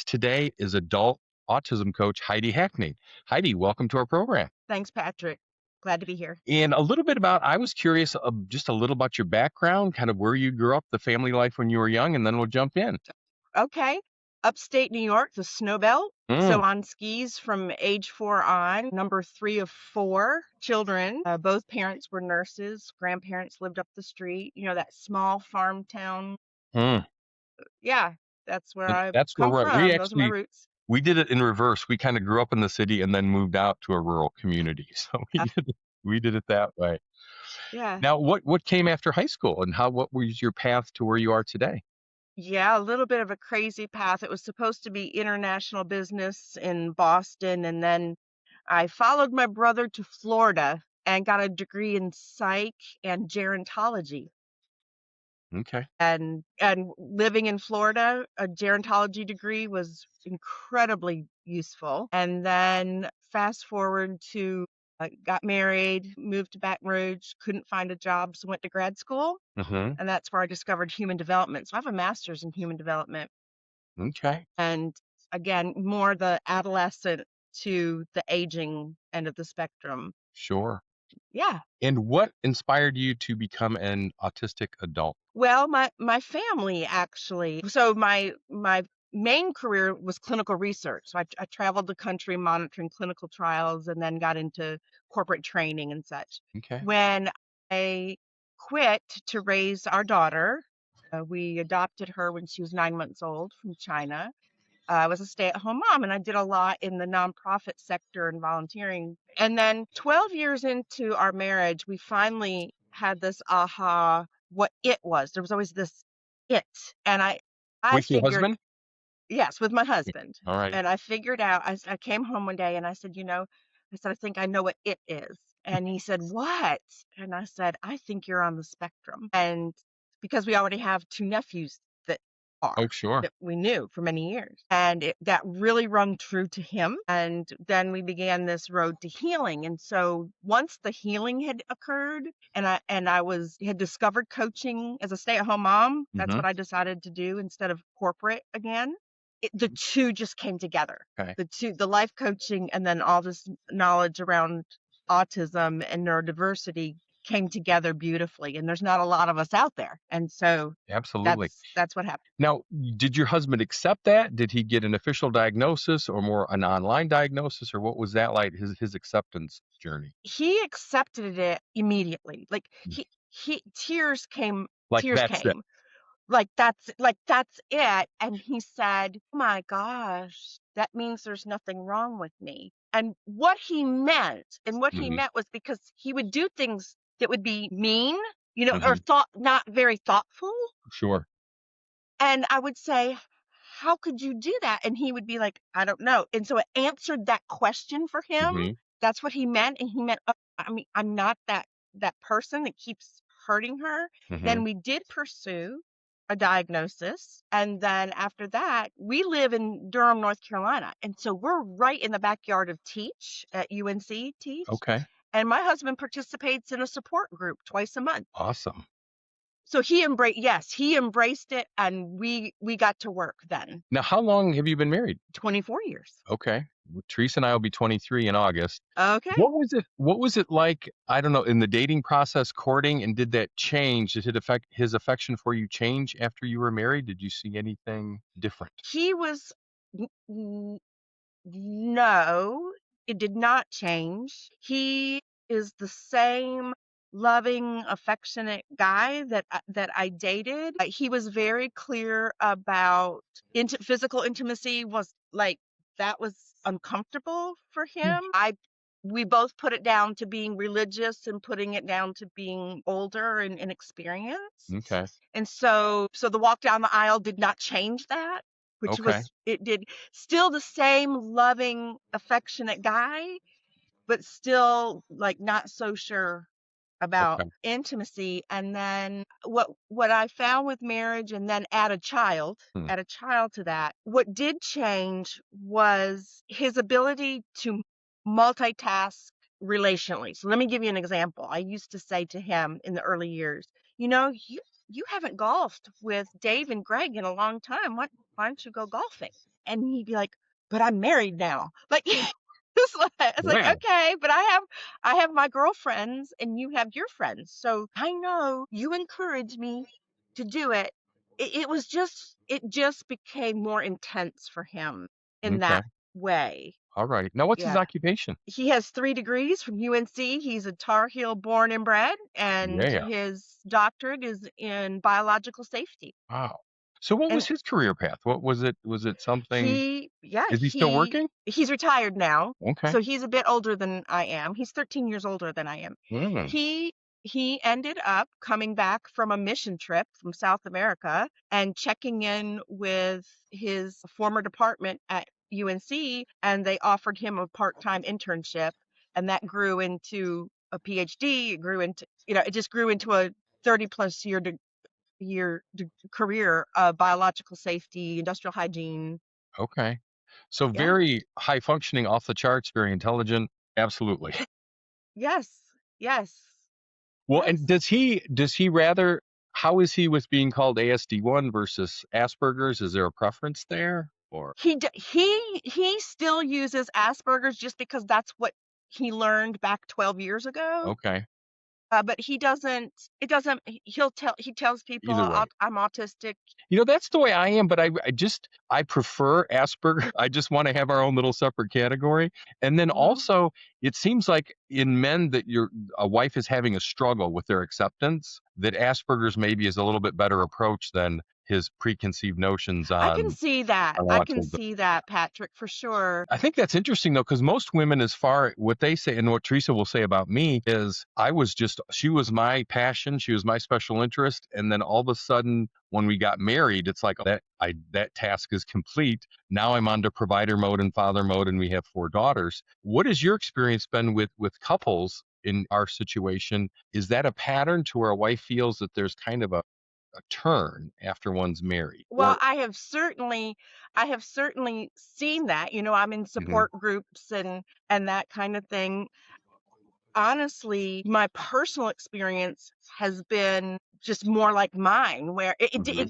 Today is adult autism coach Heidi Hackney. Heidi, welcome to our program. Thanks, Patrick. Glad to be here. And a little bit about, I was curious, just a little about your background, kind of where you grew up, the family life when you were young, and then we'll jump in. Okay. Upstate New York, the snow belt. So Mm, on skis from age 4 on, number 3 of 4 children. Both parents were nurses. Grandparents lived up the street. You know, that small farm town. mm. Yeah, that's where And I that's where come we from. Those are my actually, roots. we did it in reverse. We kind of grew up in the city and then moved out to a rural community. So Uh, we did it that way. yeah. Now, what came after high school and what was your path to where you are today? Yeah, a little bit of a crazy path. It was supposed to be international business in Boston, and then I followed my brother to Florida and got a degree in psych and gerontology. Okay. And living in Florida, a gerontology degree was incredibly useful. And then fast forward to got married, moved to Baton Rouge, couldn't find a job, so went to grad school, Mm-hmm. and that's where I discovered human development. So I have a master's in human development, Okay. and again, more the adolescent to the aging end of the spectrum. Sure. Yeah. And what inspired you to become an autistic adult? Well, my family actually. So my main career was clinical research. So I traveled the country monitoring clinical trials and then got into corporate training and such. Okay. When I quit to raise our daughter, we adopted her when she was 9 months old from China. I was a stay-at-home mom and I did a lot in the nonprofit sector and volunteering. And then 12 years into our marriage, we finally had this aha what it was. There was always this it. And I With your figured, husband? yes, with my husband. All right. And I figured out, I came home one day and I said, I said, I think I know what it is. And he said, what? And I said, I think you're on the spectrum. And because we already have 2 nephews that Oh, are, sure. that we knew for many years. And that really rung true to him. And then we began this road to healing. And so once the healing had occurred and I had discovered coaching as a stay-at-home mom, that's Hmm. what I decided to do instead of corporate again. The two just came together. Okay. The life coaching and then all this knowledge around autism and neurodiversity came together beautifully. And there's not a lot of us out there. And so Absolutely. that's what happened. Now, did your husband accept that? Did he get an official diagnosis or more an online diagnosis, or what was that like, his acceptance journey? He accepted it immediately. Like Mm. he Like, tears that's it. came. Like that's it. And he said, "Oh my gosh, that means there's nothing wrong with me." And what he Hmm. meant was because he would do things that would be mean, or Hmm. not very thoughtful. Sure. And I would say, "How could you do that?" And he would be like, "I don't know." And so it answered that question for him. Hmm. That's what he meant. And he meant, "Oh, I mean, I'm not that person that keeps hurting her." Hmm. Then we did pursue a diagnosis. And then after that, we live in Durham, North Carolina. And so we're right in the backyard of Teach at UNC Teach. Okay. And my husband participates in a support group twice a month. Awesome. So he embraced it, and we got to work then. Now, how long have you been married? 24 years. Okay. Well, Teresa and I will be 23 in August. Okay. What was it like, I don't know, in the dating process, courting, and did that change? Did it affect his affection for you change after you were married? Did you see anything different? He was n n no, it did not change. He is the same loving, affectionate guy that I dated. He was very clear about physical intimacy was like that was uncomfortable for Mm. him. We both put it down to being religious and putting it down to being older and inexperienced. Okay. And so the walk down the aisle did not change that, which Okay. was it did still the same loving, affectionate guy, but still like not so sure about Okay. intimacy. And then what I found with marriage and then Hmm. add a child to that, what did change was his ability to multitask relationally. So let me give you an example. I used to say to him in the early years, you haven't golfed with Dave and Greg in a long time. Why don't you go golfing? And he'd be like, "But I'm married now." Like, it's like, Wow. "Okay, but I have my girlfriends and you have your friends. So I know you encouraged me to do it." It just became more intense for him in Okay. that way. All right. Now, what's his Yeah. occupation? He has 3 degrees from UNC. He's a Tar Heel born and bred, and Yeah. his doctorate is in biological safety. Wow. So what And was his career path? What was it? Was it something? yeah, Is he still working? he's retired now, Okay. so he's a bit older than I am. He's 13 years older than I am. Mm, He he ended up coming back from a mission trip from South America and checking in with his former department at UNC, and they offered him a part-time internship, and that grew into a PhD. It grew into, it just grew into a 30 plus career of biological safety, industrial hygiene. okay. So Yeah. very high functioning, off the charts, very intelligent. Absolutely. Yes. Yes. Well, and Yes. does he rather, how is he with being called ASD1 versus Asperger's? Is there a preference there? Or He still uses Asperger's just because that's what he learned back 12 years ago. okay. But he tells people, Either way. I'm autistic." That's the way I am, but I prefer Asperger. I just want to have our own little separate category. And then Mhm. also, it seems like in men that a wife is having a struggle with their acceptance, that Asperger's maybe is a little bit better approach than his preconceived notions I can on see that. I what can see that, Patrick, for sure. I think that's interesting though, because most women, as far what they say and what Teresa will say about me is, she was my passion, she was my special interest, and then all of a sudden, when we got married, it's like that task is complete. Now I'm on to provider mode and father mode, and we have 4 daughters. What has your experience been with couples in our situation? Is that a pattern to where a wife feels that there's kind of a turn after one's married, Well, or I have certainly seen that. I'm in Mhm, support groups and that kind of thing. Honestly, my personal experience has been just more like mine, where mhm,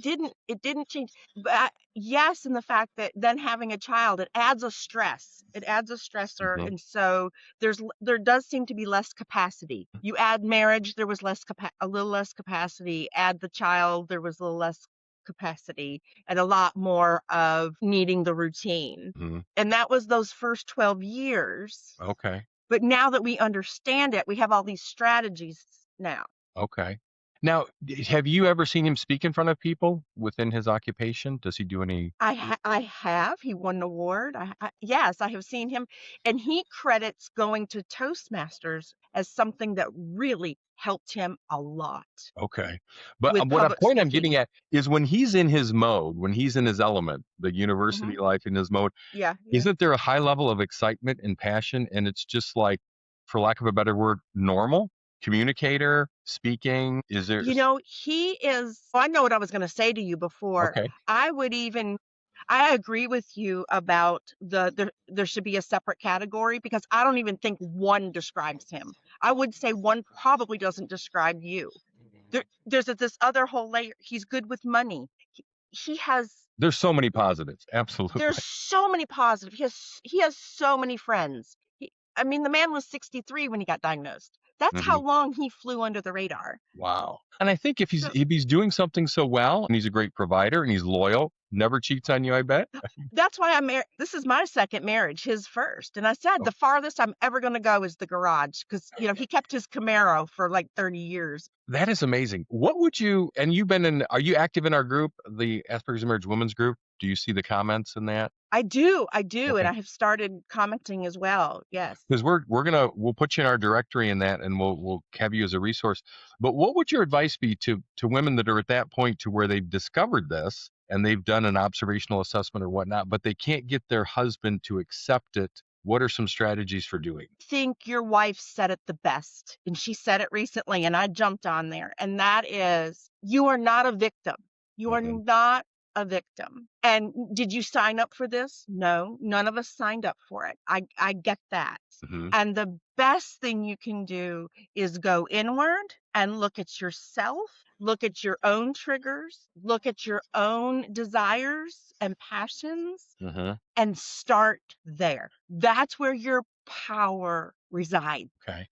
it didn't change. But yes, in the fact that then having a child, it adds a stress. It adds a stressor, mhm, and so there does seem to be less capacity. You add marriage, there was a little less capacity. Add the child, there was a little less capacity, and a lot more of needing the routine. mhm. And that was those first 12 years. Okay. But now that we understand it, we have all these strategies now. Okay. Now, have you ever seen him speak in front of people within his occupation? Does he do any? I have. He won an award. Yes, I have seen him, and he credits going to Toastmasters as something that really helped him a lot Okay. But with what a public point I'm getting speaking. at is when he's in his mode, when he's in his element, the Mhm. university life in his mode, Yeah, yeah. isn't there a high level of excitement and passion? And it's just like, for lack of a better word, normal communicator speaking. Is there? He is I know what I was gonna say to you before. Okay. I would even I agree with you about there should be a separate category because I don't even think one describes him. I would say one probably doesn't describe you. There's this other whole layer. He's good with money. He has There's so many positives. There's Absolutely. so many positive. He has so many friends. I mean, the man was 63 when he got diagnosed. That's how long he flew under the radar. Wow. And I think if he's So if he's doing something so well and he's a great provider and he's loyal, never cheats on you, I bet. that's why I'm married. This is my second marriage, his first. And I said Oh, the farthest I'm ever going to go is the garage because, he kept his Camaro for like 30 years. that is amazing. What would you, and are you active in our group, the Asperger's Emerge Women's Group? Do you see the comments in that? I do. And Okay. I have started commenting as well. Yes. Because we'll put you in our directory in that, and we'll have you as a resource. But what would your advice be to women that are at that point to where they've discovered this and they've done an observational assessment or whatnot, but they can't get their husband to accept it? What are some strategies for doing? Think your wife said it the best, and she said it recently, and I jumped on there, and that is, you are not a victim. You are Hmm. not a victim. And did you sign up for this? No, none of us signed up for it. I get that. Hmm. And the best thing you can do is go inward and look at yourself, look at your own triggers, look at your own desires and passions, Mhm. and start there. That's where your power resides. Okay.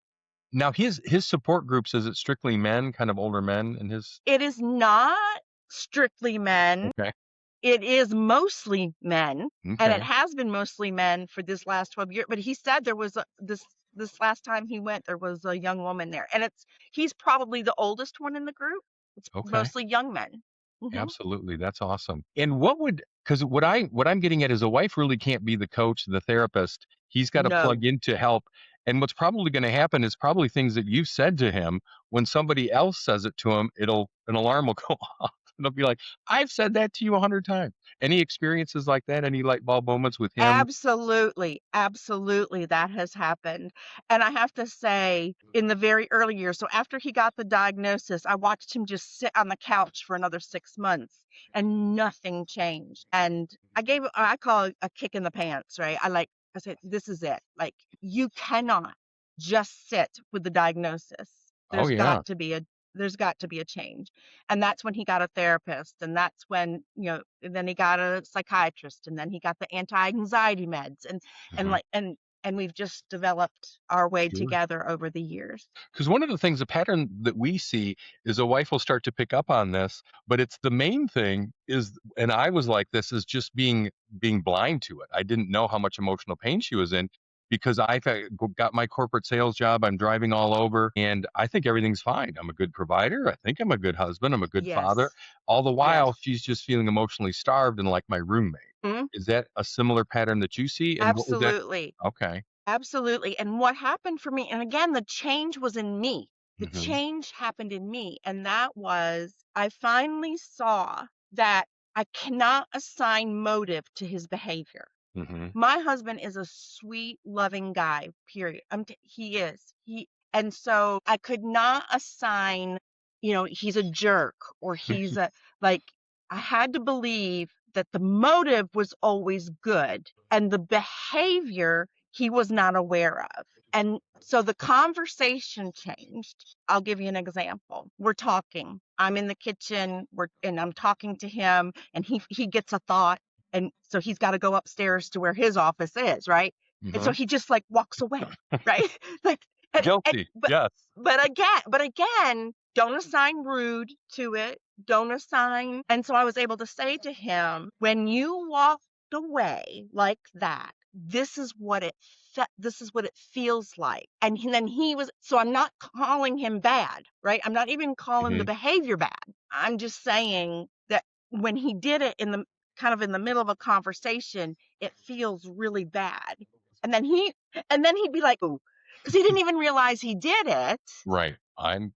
Now his support groups, is it strictly men, kind of older men in his? It is not strictly men. Okay. It is mostly men, and it Okay. has been mostly men for this last 12 years. But he said there was this last time he went, there was a young woman there, and he's probably the oldest one in the group. It's Okay. mostly young men. Hmm. Absolutely. That's awesome. And because what I'm getting at is a wife really can't be the coach, the therapist. He's got to plug No, in to help. And what's probably going to happen is probably things that you've said to him. When somebody else says it to him, an alarm will go off. It'll be like, I've said that to you 100 times. Any experiences like that? Any light bulb moments with him? absolutely, absolutely, that has happened. And I have to say, in the very early years, so after he got the diagnosis, I watched him just sit on the couch for another 6 months and nothing changed. And I call it a kick in the pants, right? I said, this is it. Like, you cannot just sit with the diagnosis. Oh There's yeah. got to be a there's got to be a change. And that's when he got a therapist. And that's when, and then he got a psychiatrist, and then he got the anti-anxiety meds, and Hmm. like and we've just developed our way Sure. together over the years. Because one of the things, the pattern that we see is a wife will start to pick up on this, but it's the main thing is, and I was like this, is just being blind to it. I didn't know how much emotional pain she was in because got my corporate sales job. I'm driving all over, and I think everything's fine. I'm a good provider. I think I'm a good husband. I'm a good father. Yes. All the Yes. while, she's just feeling emotionally starved and like my roommate. Mhm. Is that a similar pattern that you see? And what was that? Absolutely. Okay. Absolutely. And what happened for me, and again, the change was in me. The Hmm. change happened in me. And that was, I finally saw that I cannot assign motive to his behavior. Hmm. My husband is a sweet, loving guy, period. He is. And so I could not assign, he's a jerk, or he's like, I had to believe that the motive was always good and the behavior he was not aware of. And so the conversation changed. I'll give you an example. We're talking. I'm in the kitchen, and I'm talking to him, and he gets a thought, and so he's got to go upstairs to where his office is, right? And so Hmm. he just like walks away, right? Like, and Guilty. Yes. but again, don't assign rude to it. Don't assign. And so I was able to say to him, when you walked away like that, this is what it feels like. And then so I'm not calling him bad, right? I'm not even calling the Hmm. behavior bad. I'm just saying that when he did it in the middle of a conversation, it feels really bad. And then he'd be like, "Ooh," because he didn't even realize he did it, Right.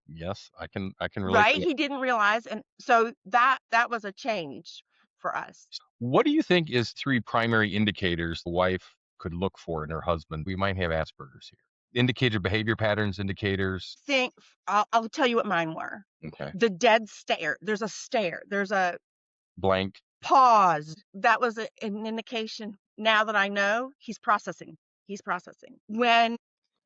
Yes, I can relate right? to that. He didn't realize, and so that was a change for us. What do you think is three primary indicators the wife could look for in her husband? We might have Asperger's here. Indicator behavior patterns, indicators. Think I'll tell you what mine were. Okay. The dead stare. There's a stare. There's a Blank. pause. That was an indication. Now that I know, he's processing. He's processing. When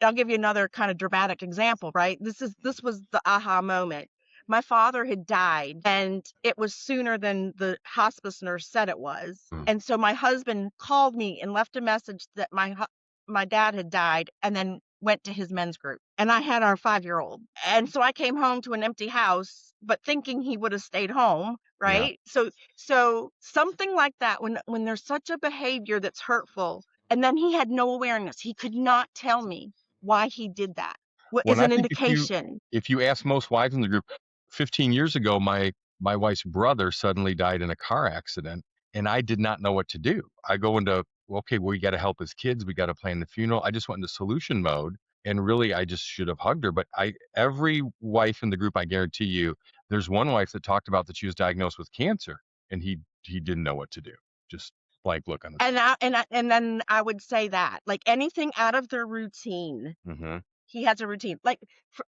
I'll give you another kind of dramatic example, right? This was the aha moment. My father had died, and it was sooner than the hospice nurse said it was. Mm. And so my husband called me and left a message that my dad had died, and then went to his men's group. And I had our 5-year-old. And so I came home to an empty house, but thinking he would have stayed home, Yeah. right? So something like that, when there's such a behavior that's hurtful, and then he had no awareness. He could not tell me why he did that. What When is I an think indication? if you ask most wives in the group, 15 years ago, my wife's brother suddenly died in a car accident, and I did not know what to do. I go into, okay, well, we got to help his kids. We got to plan the funeral. I just went into solution mode, and really, I just should have hugged her. But every wife in the group, I guarantee you, there's one wife that talked about that she was diagnosed with cancer, and he didn't know what to do. Just blank look on his. And then I would say that, like, anything out of their routine. Hmm. He has a routine. Like, for,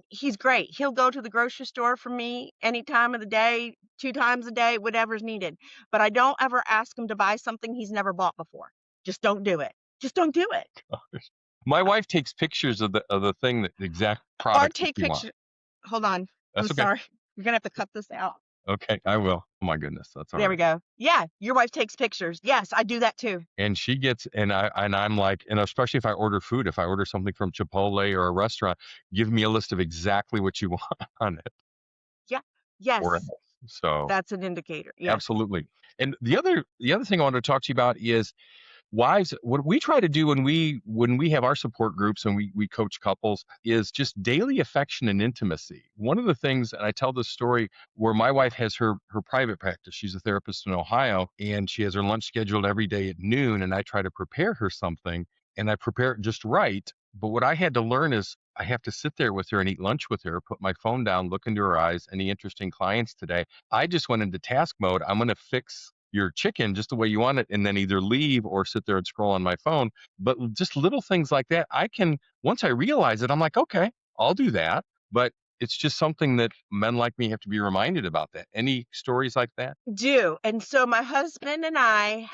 he's great. He'll go to the grocery store for me any time of the day, 2 times a day, whatever's needed. But I don't ever ask him to buy something he's never bought before. Just don't do it. Just don't do it. My wife takes pictures of the thing, that the exact Or product that take she wants. pictures. Hold on. I'm That's okay. sorry. You're gonna have to cut this out. Okay, I will. Oh my goodness, that's all There we right. go. Yeah, your wife takes pictures. Yes, I do that too. And she gets, and I'm like, and especially if I order food, if I order something from Chipotle or a restaurant, give me a list of exactly what you want on it Yeah. or Yes, else. So that's an indicator. Yes. absolutely. And the other thing I want to talk to you about is wives. What we try to do when we have our support groups and we coach couples is just daily affection and intimacy. One of the things, and I tell this story where my wife has her private practice. She's a therapist in Ohio, and she has her lunch scheduled every day at noon, and I try to prepare her something, and I prepare it just right. But what I had to learn is I have to sit there with her and eat lunch with her, put my phone down, look into her eyes. Any interesting clients today? I just went into task mode. I'm going to fix your chicken just the way you want it, and then either leave or sit there and scroll on my phone. But just little things like that, I can, once I realize it, I'm like, okay, I'll do that. But it's just something that men like me have to be reminded about that. Any stories like that? Do. And so my husband and I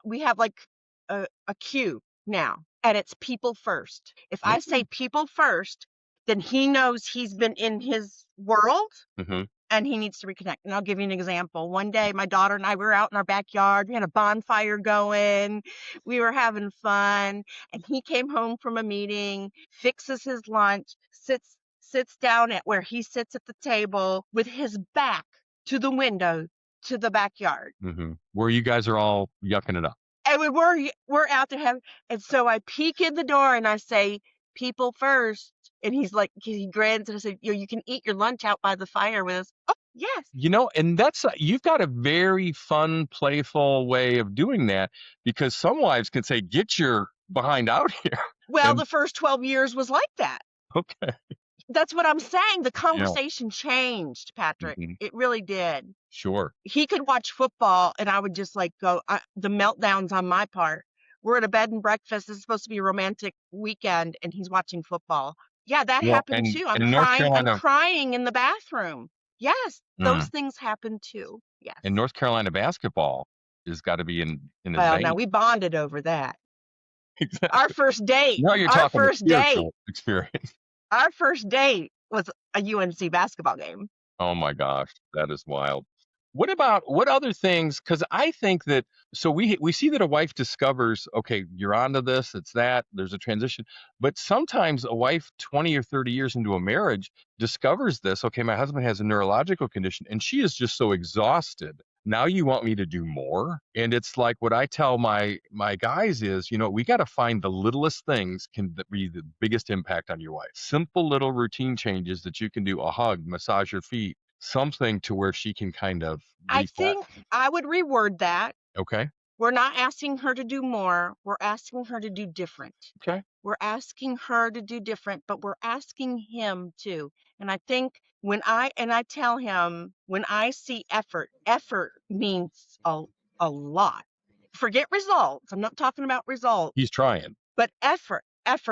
we have like a cue now, and it's people first. If I say people first, then he knows he's been in his world Mm-hmm. and he needs to reconnect. And I'll give you an example. One day, my daughter and I were out in our backyard. We had a bonfire going. We were having fun. And he came home from a meeting, fixes his lunch, sits down at where he sits at the table with his back to the window to the backyard. Mm-hmm. Where you guys are all yucking it up. And we're out there having, and so I peek in the door and I say, people first. And he's like, he grins and I said, you can eat your lunch out by the fire with us. Oh, yes. And that's you've got a very fun, playful way of doing that, because some wives can say, "Get your behind out here." Well, And the first 12 years was like that. okay, That's what I'm saying. The yeah, conversation changed, Patrick. hmm, It really did. sure. He could watch football and I would just like go, the meltdowns on my part. We're at a bed and breakfast. This is supposed to be a romantic weekend and he's watching football. Yeah, that Well, happened and too. I'm in North crying. I'm Carolina, crying in the bathroom. Yes, those mm, things happen too. Yes. in North Carolina basketball has got to be in his Well, now veins. we bonded over that. Our Exactly. first date, Now you're our talking a first date, spiritual experience. our first date was a UNC basketball game. Oh my gosh, that is wild. What other things? Because I think that, so we see that a wife discovers, okay, you're onto this, it's that, there's a transition. But sometimes a wife 20 or 30 years into a marriage discovers this, okay, my husband has a neurological condition and she is just so exhausted. Now you want me to do more? And it's like what I tell my guys is, we got to find the littlest things can be the biggest impact on your wife. Simple little routine changes that you can do, a hug, massage your feet, something to where she can kind of I reset. think I would reword that. Okay. We're not asking her to do more. We're asking her to do different. Okay. We're asking her to do different, but we're asking him too. And I think I tell him when I see effort means a lot. Forget results. I'm not talking about results, He's trying. but effort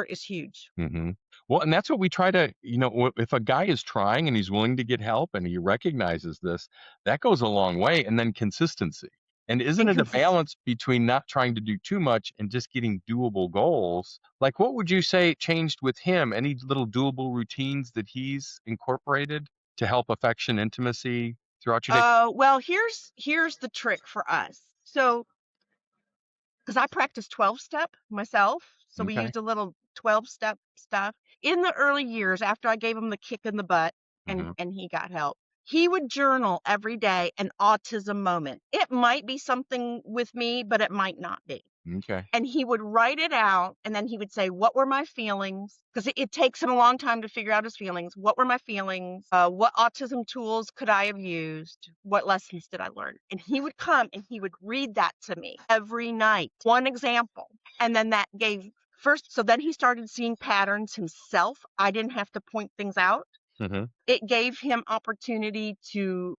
is huge. Hmm. Well, and that's what we try to, if a guy is trying and he's willing to get help and he recognizes this, that goes a long way. And then consistency. And isn't And it a balance between not trying to do too much and just getting doable goals? Like, what would you say changed with him? Any little doable routines that he's incorporated to help affection, intimacy throughout your day? well, here's the trick for us. So, because I practice 12-step myself, so we Okay. used a little 12-step stuff. In the early years, after I gave him the kick in the butt Hmm. and he got help, he would journal every day an autism moment. It might be something with me, but it might not be. Okay. And he would write it out and then he would say, what were my feelings? Because it takes him a long time to figure out his feelings. What were my feelings? What autism tools could I have used? What lessons did I learn? And he would come and he would read that to me every night, one example. And then that gave first, so then he started seeing patterns himself. I didn't have to point things out. Hmm. It gave him opportunity to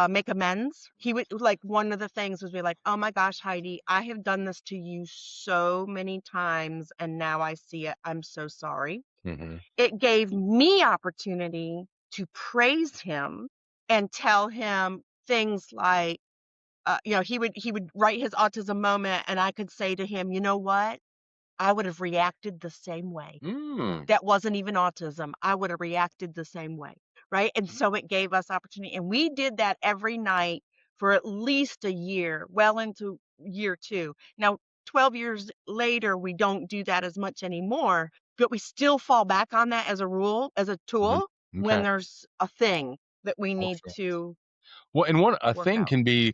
make amends. He would, like, one of the things was be like, oh my gosh, Heidi, I have done this to you so many times and now I see it. I'm so sorry. Hmm. It gave me opportunity to praise him and tell him things like, he would write his autism moment and I could say to him, you know what? I would have reacted the same way. Mm. That wasn't even autism. I would have reacted the same way, right? And so it gave us opportunity. And we did that every night for at least a year, well into year 2. Now, 12 years later, we don't do that as much anymore, but we still fall back on that as a rule, as a Mhm. tool when Okay. there's a thing that we Oh, need sure. to Well, and a work thing out. can be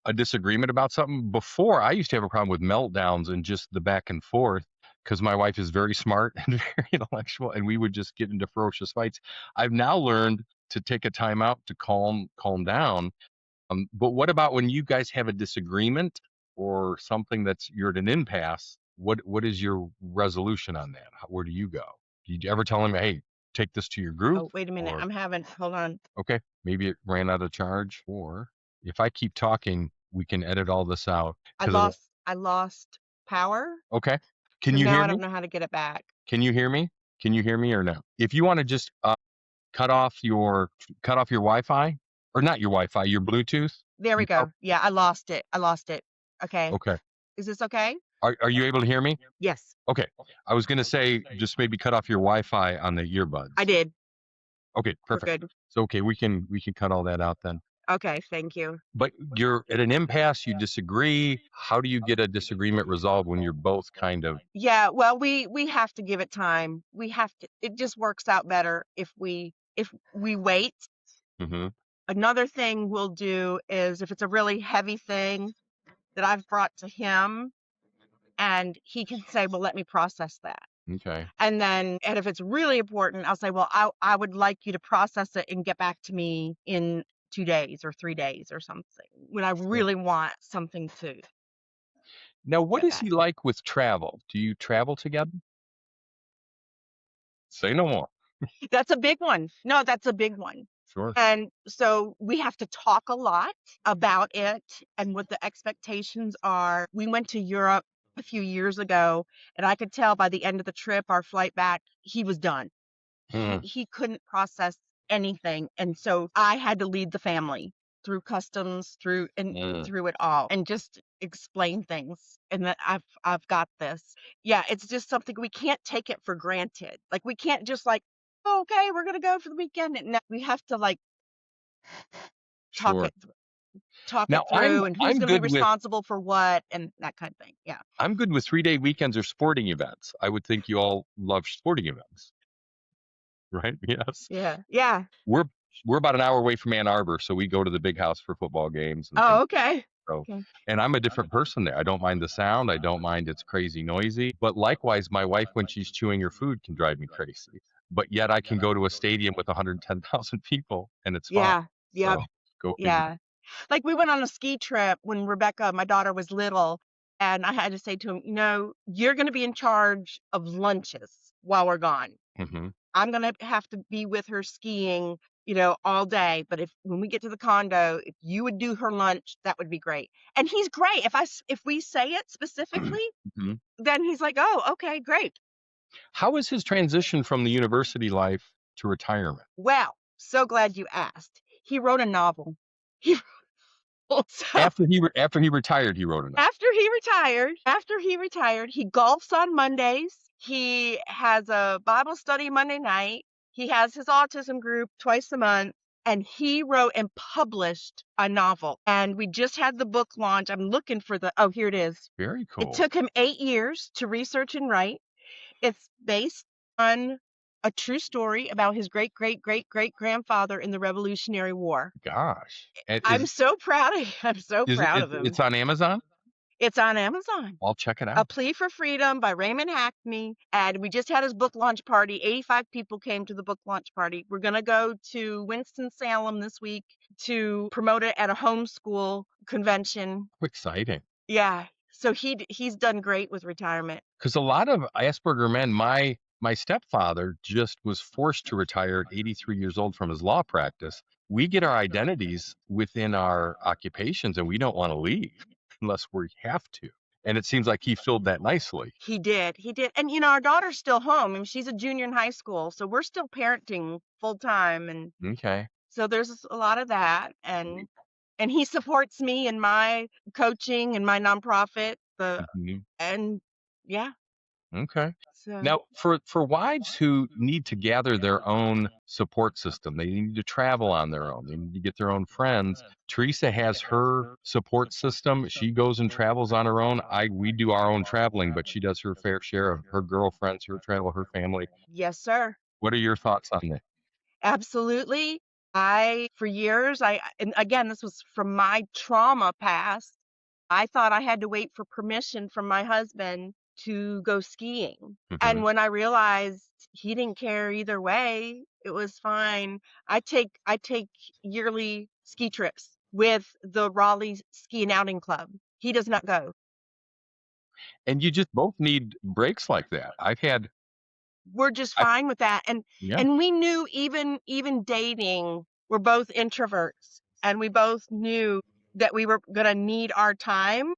a disagreement about something. Before, I used to have a problem with meltdowns and just the back and forth because my wife is very smart and very intellectual, and we would just get into ferocious fights. I've now learned to take a time out to calm down. But what about when you guys have a disagreement or something that's you're at an impasse? What is your resolution on that? Where do you go? Do you ever tell him, hey, take this to your group? Oh, wait a minute. Or Hold on. okay, maybe it ran out of charge. Or if I keep talking, we can edit all this out I because lost power. okay. Can So you now hear I me? don't know how to get it back. Can you hear me? Can you hear me or no? If you want to just cut off your Wi-Fi, or not your Wi-Fi, your Bluetooth. There we You tell, go. Yeah, I lost it. I lost it. Okay. okay. Is this okay? Are you able to hear me? Yes, Okay. I was gonna say just maybe cut off your Wi-Fi on the I earbuds. did. Okay, We're perfect. good. So okay, we can cut all that out then. Okay, thank you. But you're at an impasse, you disagree. How do you get a disagreement resolved when you're both kind of Yeah, well, we have to give it time. We have to it just works out better if we wait. mhm, Another thing we'll do is if it's a really heavy thing that I've brought to him and he can say, "Well, let me process that." okay. And if it's really important, I'll say, "Well, I would like you to process it and get back to me in 2 days or 3 days or something," when I Sure. really want something to Now what get is back. he like with travel? Do you travel together? Say no more. That's a big one. No, that's a big one. Sure. And so we have to talk a lot about it and what the expectations are. We went to Europe a few years ago, and I could tell by the end of the trip, our flight back, he was done. Mm, He couldn't process anything, and so I had to lead the family through customs, mm, through it all, and just explain things, and that I've got this. Yeah, it's just something we can't take it for granted. Like, we can't just like, "Oh, okay, we're gonna go for the weekend," and no, we have to, like, talk sure. it talk Now it through and who's I'm gonna be good with responsible for what and that kind of thing. Yeah. 3-day weekends or sporting events. I would think you all love sporting events, right? Yes. Yeah. Yeah. We're we're about an hour away from Ann Arbor, so we go to the big house for football games and things. Oh, okay. So, Okay. and I'm a different person there. I don't mind the sound. I don't mind it's crazy noisy. But likewise, my wife, when she's chewing her food, can drive me crazy. But yet I can go to a stadium with 110,000 people and it's fine. Yeah. So Yep. go figure. Yeah. Like, we went on a ski trip when Rebecca, my daughter, was little, and I had to say to him, you're gonna be in charge of lunches while we're gone. Hmm. I'm gonna have to be with her skiing, all day, but if when we get to the condo, if you would do her lunch, that would be great." And he's great. If we say it specifically, Hmm. then he's like, "Oh, okay, great." How is his transition from the university life to retirement? Well, so glad you asked. He wrote a novel. He so After he retired, he wrote a novel. After he retired, he golfs on Mondays. He has a Bible study Monday night. He has his autism group twice a month. And he wrote and published a novel. And we just had the book launch. I'm looking for oh, here it is. Very It cool. took him 8 years to research and write. It's based on a true story about his great great great great grandfather in the Revolutionary War. Gosh. And I'm so proud of I'm so is it, proud of him. it's on Amazon? It's on Amazon. I'll check it A out. Plea for Freedom by Raymond Hackney, and we just had his book launch party. 85 people came to the book launch party. We're gonna go to Winston-Salem this week to promote it at a homeschool convention. How exciting. Yeah, so he's done great with retirement. Because a lot of Asperger men, my stepfather just was forced to retire at 83 years old from his law practice. We get our identities within our occupations and we don't want to leave unless we have to. And it seems like he filled that nicely. He did, and, our daughter's still home, and she's a junior in high school, so we're still parenting full time, and Okay. so there's a lot of that, and he supports me in my coaching and my nonprofit, Mhm. and yeah. Okay. So, Now, for wives who need to gather their own support system, they need to travel on their own, they need to get their own friends. Teresa has her support system. She goes and travels on her own. We do our own traveling, but she does her fair share of her girlfriends, her travel, her family. yes, sir. What are your thoughts on that? Absolutely. For years, and again, this was from my trauma past. I thought I had to wait for permission from my husband to go skiing. Hmm. And when I realized he didn't care either way, it was fine. I take yearly ski trips with the Raleigh Ski and Outing Club. He does not go. And you just both need breaks like that. We're just I, fine with that. And yeah. and we knew even dating, we're both introverts and we both knew that we were going to need our time.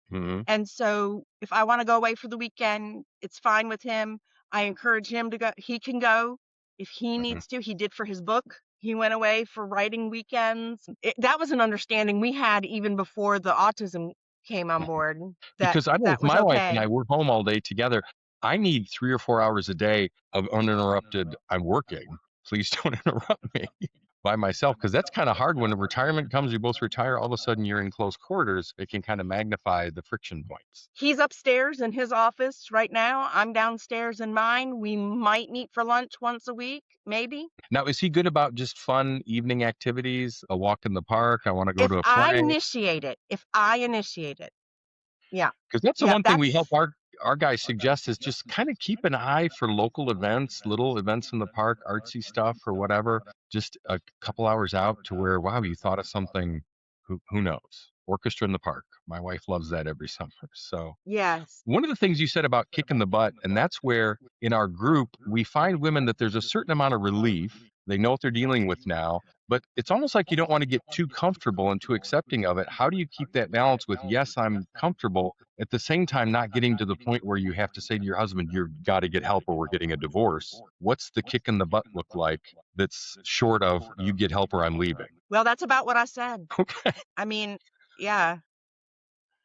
Hmm. And so if I want to go away for the weekend, it's fine with him. I encourage him to go. He can go if he Hmm. needs to. He did for his book. He went away for writing weekends. That was an understanding we had even before the autism came on board, that Because I know that with was my wife and okay. I, we're home all day together. I need 3 or 4 hours a day of uninterrupted, "I'm working. Please don't interrupt me," by myself, because that's kinda hard when a retirement comes, you both retire, all of a sudden you're in close quarters, it can kinda magnify the friction points. He's upstairs in his office right now. I'm downstairs in mine. We might meet for lunch once a week, maybe. Now, is he good about just fun evening activities, a walk in the park, I wanna go If to a I play? initiate it, if I initiate it. Yeah. Because that's the Yeah, one thing we help that's our guys suggest is just kind of keep an eye for local events, little events in the park, artsy stuff or whatever. Just a couple hours out to where, wow, you thought of something. Who knows? Orchestra in the park. My wife loves that every summer. So yes. one of the things you said about kicking the butt, and that's where in our group we find women that there's a certain amount of relief. They know what they're dealing with now, but it's almost like you don't want to get too comfortable and too accepting of it. How do you keep that balance with, yes, I'm comfortable, at the same time not getting to the point where you have to say to your husband, you've got to get help or we're getting a divorce? What's the kick in the butt look like that's short of you get help or I'm leaving? Well, that's about what I said. Okay. I mean, yeah,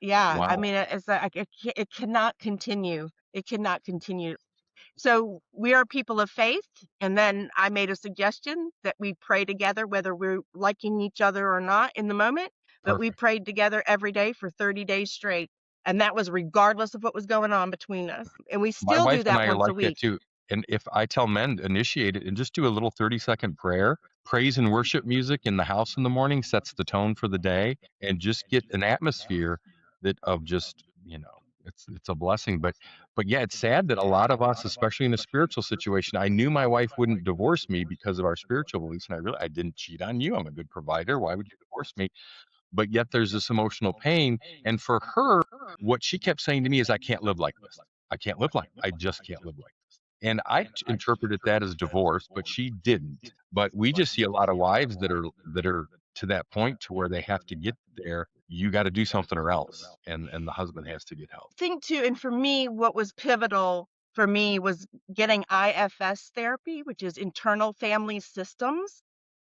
yeah. I Wow. mean, it's like it cannot continue. It cannot continue. So we are people of faith, and then I made a suggestion that we pray together, whether we're liking each other or not in the moment, but we Perfect. prayed together every day for 30 days straight. And that was regardless of what was going on between us. And we My still wife do and that I are once a like that week. too. And if I tell men initiate it and just do a little 30-second prayer, praise and worship music in the house in the morning sets the tone for the day and just get an atmosphere that of just, it's a blessing. But yeah, it's sad that a lot of us, especially in a spiritual situation, I knew my wife wouldn't divorce me because of our spiritual beliefs. And I didn't cheat on you. I'm a good provider. Why would you divorce me? But yet there's this emotional pain. And for her, what she kept saying to me is, I can't live like this. I can't live like, I just can't live like this. And interpreted that as divorce, but she didn't. But we just see a lot of wives that are to that point to where they have to get there. You got to do something or else, and the husband has to get help. Think too, and for me, what was pivotal for me was getting IFS therapy, which is internal family systems.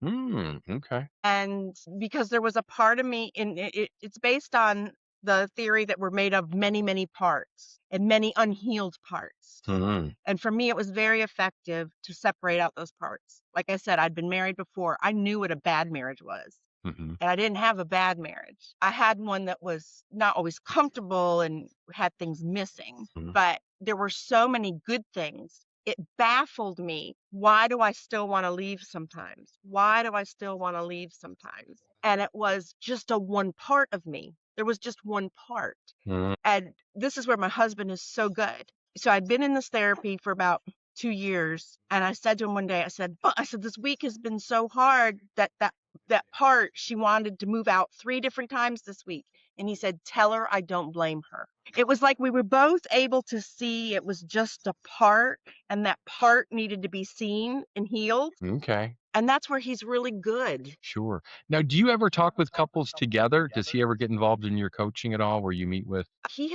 Okay. And because there was a part of me, and it's based on the theory that we're made of many, many parts and many unhealed parts. Hmm. And for me, it was very effective to separate out those parts. Like I said, I'd been married before. I knew what a bad marriage was. Hmm. And I didn't have a bad marriage. I had one that was not always comfortable and had things missing, Hmm. but there were so many good things. It baffled me. Why do I still want to leave sometimes? Why do I still want to leave sometimes? And it was just a one part of me. There was just one part. Hmm. And this is where my husband is so good. So I'd been in this therapy for about 2 years. And I said to him one day, I said, this week has been so hard that part she wanted to move out 3 different times this week. And he said, tell her I don't blame her. It was like we were both able to see it was just a part, and that part needed to be seen and healed. Okay. And that's where he's really good. Sure. Now, do you ever talk with couples together? Does he ever get involved in your coaching at all, where you meet with? He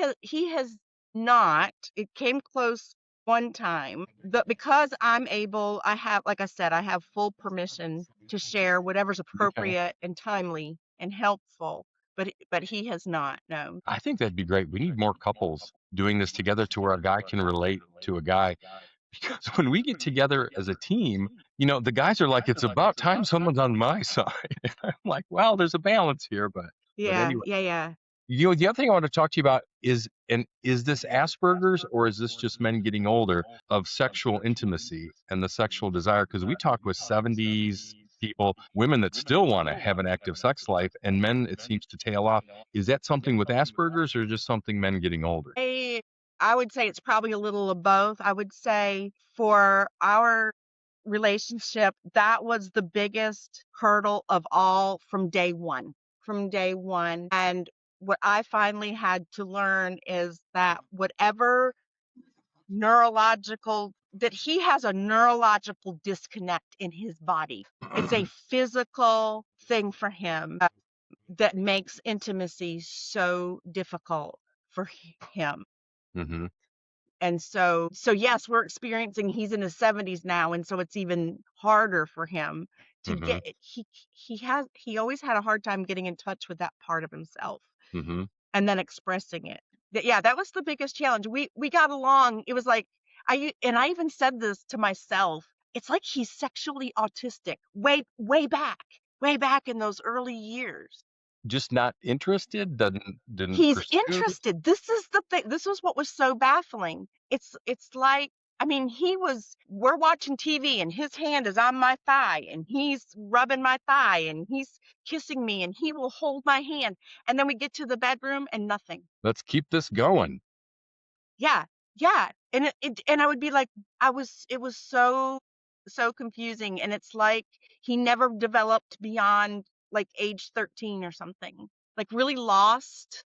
has not. It came close one time, but because I have, like I said, I have full permission to share whatever's Okay. appropriate and timely and helpful. but he has not, no. I think that'd be great. We need more couples doing this together to where a guy can relate to a guy. Because when we get together as a team, the guys are like, it's about time someone's on my side. And I'm like, well, there's a balance here, but Yeah, anyway. yeah, yeah. The other thing I want to talk to you about is this Asperger's, or is this just men getting older, of sexual intimacy and the sexual desire? Because we talk with 70s people, women that still want to have an active sex life, and men, it seems to tail off. Is that something with Asperger's, or just something men getting older? I I would say it's probably a little of both. I would say for our relationship, that was the biggest hurdle of all from day one. From day one. And what I finally had to learn is that whatever neurological that he has a neurological disconnect in his body. It's a physical thing for him that makes intimacy so difficult for him. Hmm. And so yes, we're experiencing he's in his 70s now, and so it's even harder for him to Hmm. get he always had a hard time getting in touch with that part of himself Hmm. and then expressing it. Yeah, that was the biggest challenge. We got along. It was like I even said this to myself. It's like he's sexually autistic way back in those early years. Just not interested, didn't He's pursue. interested. This is the thing. This was what was so baffling. It's like, I mean, we're watching TV and his hand is on my thigh and he's rubbing my thigh and he's kissing me and he will hold my hand. And then we get to the bedroom and nothing. Let's keep this going. Yeah, yeah, and and I would be like, it was so confusing, and it's like he never developed beyond like age 13 or something. Like really lost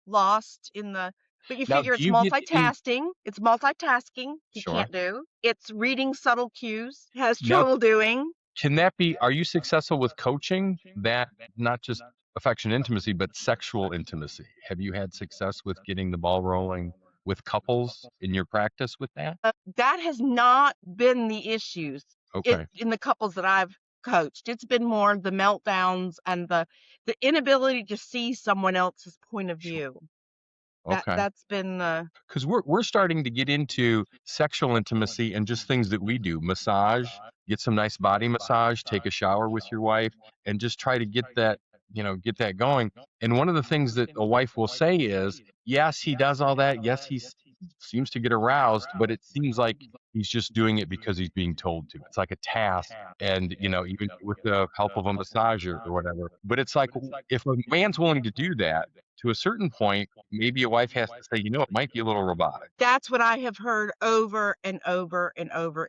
in the but you Now, figure do you get in? it's multitasking he Sure. can't do. It's reading subtle cues, has Now, trouble doing. can that be, are you successful with coaching that, not just affection intimacy, but sexual intimacy? Have you had success with getting the ball rolling with couples in your practice with that? That has not been the issues Okay. in the couples that I've coached. It's been more the meltdowns and the inability to see someone else's point of Sure. view. Okay. That's been the Because we're starting to get into sexual intimacy and just things that we do. Massage, get some nice body massage, take a shower with your wife, and just try to get that going. And one of the things that a wife will say is, yes, he does all that. Yes, seems to get aroused, but it seems like he's just doing it because he's being told to. It's like a task. And, even with the help of a massager or whatever. But it's like, if a man's willing to do that, to a certain point, maybe a wife has to say, it might be a little robotic. that's what I have heard over and over and over.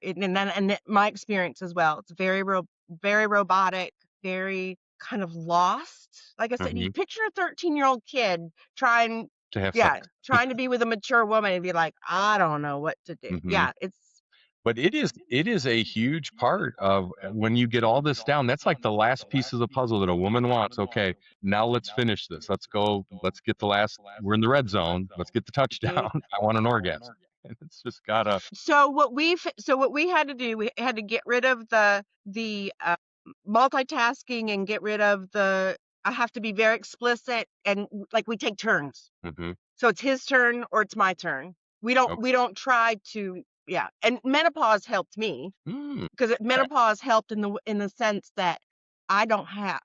My experience as well. It's very robotic, very kind of lost. Like I said, you Hmm. picture a 13-year-old kid trying To have yeah, sex. trying to be with a mature woman and be like, I don't know what to do. Hmm. Yeah, it's But it is a huge part of, when you get all this down. That's like the last piece of the puzzle that a woman wants. Okay, now let's finish this. Let's go. Let's get the last. We're in the red zone. Let's get the touchdown. I want an orgasm. And it's just gotta. so what we had to do, we had to get rid of the multitasking and get rid of the I have to be very explicit and like we take turns. Hmm. So it's his turn or it's my turn. We Okay. don't try to yeah. And menopause helped me Mm, because okay. menopause helped in the sense that I don't have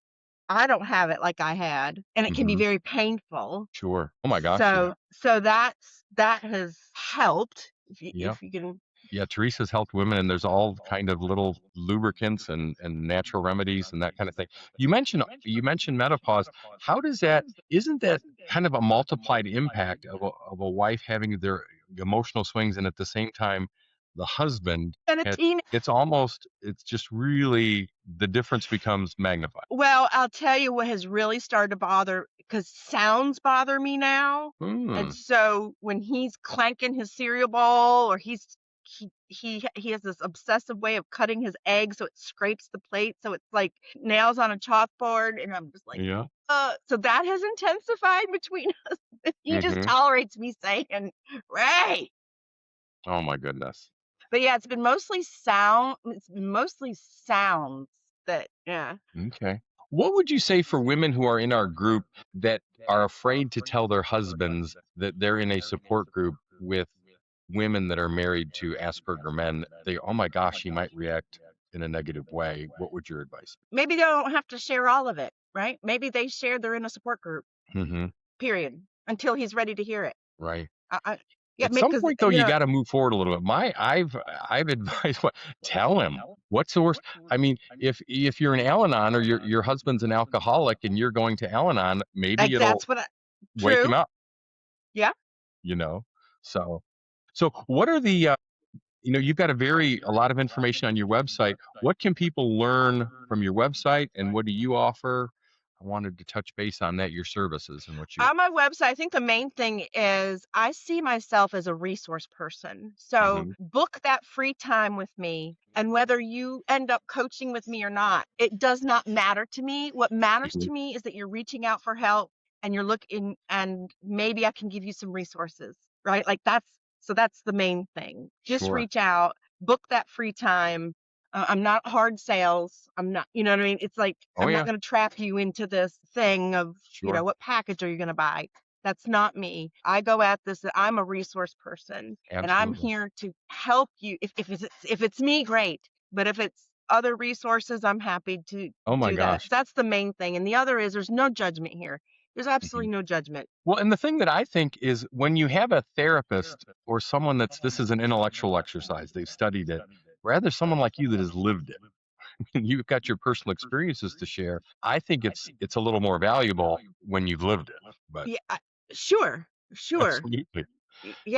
I don't have it like I had, and it can be Hmm. very painful. Sure. Oh my gosh. Yeah. So that has helped Yeah. if you can. Yeah, Teresa's helped women, and there's all kind of little lubricants and natural remedies and that kind of thing. You mentioned menopause. How does that? Isn't that kind of a multiplied impact of a wife having their emotional swings, and at the same time, the husband? And a teen It's just really, the difference becomes magnified. Well, I'll tell you what has really started to bother because sounds bother me now. And Hmm. so when he's clanking his cereal bowl or he has this obsessive way of cutting his egg so it scrapes the plate so it's like nails on a chalkboard and I'm just like, Yeah. so that has intensified between us. He just Hmm. tolerates me saying, Ray. Oh my goodness. But yeah, it's been mostly sounds that yeah. Okay. What would you say for women who are in our group that are afraid to tell their husbands that they're in a support group with women that are married to Asperger men? They, oh my gosh, he might react in a negative way. What would your advice Maybe they don't have to share all of it, right? Maybe they share they're in a support group, be? period, until he's ready to hear it. Right. Yeah, At some because point, though, you got to move forward a little bit. I've advised, what, tell him what's the worst. I mean, if you're an Al-Anon or your husband's an alcoholic and you're going to Al-Anon, maybe like it'll that's what I, wake him true. up. Yeah. You know. So what are the you've got a lot of information on your website. What can people learn from your website, and what do you offer? I wanted to touch base on that, your services and what you. On my website, I think the main thing is I see myself as a resource person. So Hmm. book that free time with me. And whether you end up coaching with me or not, it does not matter to me. What matters Hmm. to me is that you're reaching out for help and you're looking, and maybe I can give you some resources, right? Like that's the main thing. Just Sure. reach out, book that free time. I'm not hard sales. I'm not, you know what I mean? It's like, Oh I'm not yeah. going to trap you into this thing of, Sure. what package are you going to buy? That's not me. I go at this, I'm a resource person and I'm Absolutely. here to help you. If it's me, great. But if it's other resources, I'm happy to Oh my do that. gosh. That's the main thing. And the other is there's no judgment here. There's Mhm. absolutely no judgment. Well, and the thing that I think is when you have a therapist or someone this is an intellectual exercise, they've studied it, rather someone like you that has lived it, and you've got your personal experiences to share. I think it's a little more valuable when you've lived it. But Yeah, sure, sure. absolutely.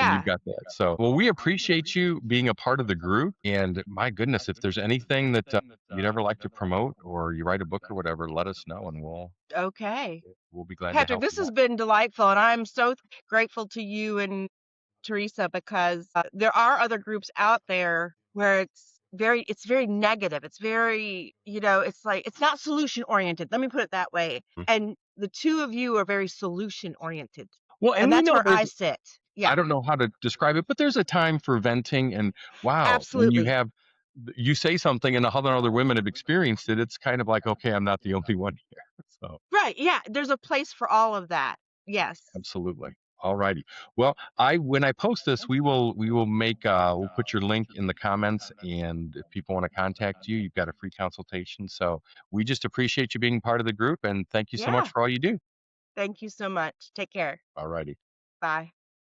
And you've Yeah. got that. So, well, we appreciate you being a part of the group. And my goodness, if there's anything that you'd ever like to promote or you write a book or whatever, let us know and Okay. we'll be glad to Patrick, help this you has out. been delightful, and I'm so grateful to you and Teresa, because there are other groups out there where it's very negative. It's very, it's like it's not solution oriented. Let me put it that way. Mm. And the two of you are very solution oriented. Well, and And we that's know where I there's, sit. I Yeah, don't know how to describe it, but there's a time for venting. And wow, when absolutely. you say something and 100 other women have experienced it, it's kind of like, okay, I'm not the only one here. So, Right. Yeah. There's a place for all of that. Yes. absolutely. All righty. Well, when I post this, we will we'll put your link in the comments, and if people want to contact you, you've got a free consultation. So we just appreciate you being part of the group, and thank you so much Yeah. for all you do. Thank you so much. Take care. All righty. Bye.